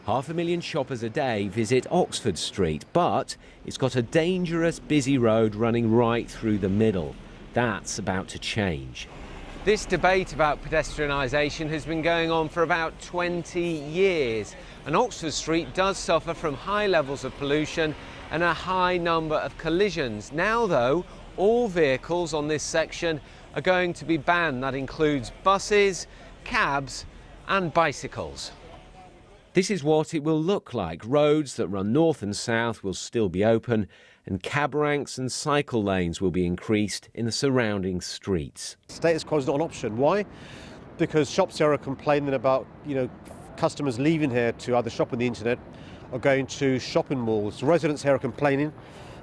500,000 shoppers a day visit Oxford Street, but it's got a dangerous, busy road running right through the middle. That's about to change. This debate about pedestrianisation has been going on for about 20 years, and Oxford Street does suffer from high levels of pollution and a high number of collisions. Now, though, all vehicles on this section are going to be banned. That includes buses, cabs and bicycles. This is what it will look like. Roads that run north and south will still be open, and cab ranks and cycle lanes will be increased in the surrounding streets. Status quo is not an option. Why? Because shops here are complaining about, customers leaving here to either shop on the internet or going to shopping malls. Residents here are complaining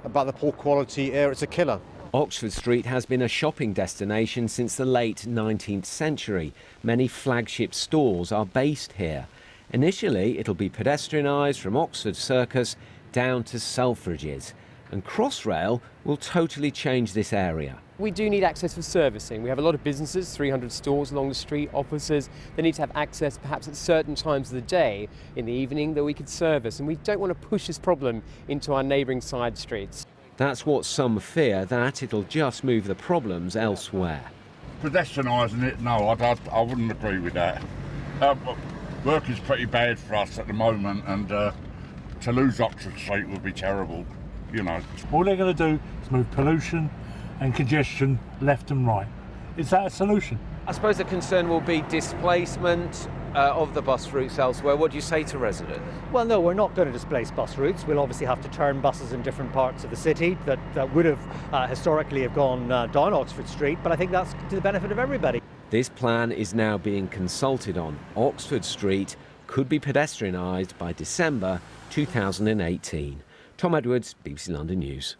about the poor quality air. It's a killer. Oxford Street has been a shopping destination since the late 19th century. Many flagship stores are based here. Initially, it'll be pedestrianised from Oxford Circus down to Selfridges, and Crossrail will totally change this area. We do need access for servicing. We have a lot of businesses, 300 stores along the street, offices. They need to have access perhaps at certain times of the day, in the evening, that we could service, and we don't want to push this problem into our neighbouring side streets. That's what some fear, that it'll just move the problems elsewhere. Pedestrianising it, no, I wouldn't agree with that. Work is pretty bad for us at the moment, and to lose Oxford Street would be terrible, All they're going to do is move pollution and congestion left and right. Is that a solution? I suppose the concern will be displacement of the bus routes elsewhere. What do you say to residents? Well, no, we're not going to displace bus routes. We'll obviously have to turn buses in different parts of the city that would have historically have gone down Oxford Street, but I think that's to the benefit of everybody. This plan is now being consulted on. Oxford Street could be pedestrianised by December 2018. Tom Edwards, BBC London News.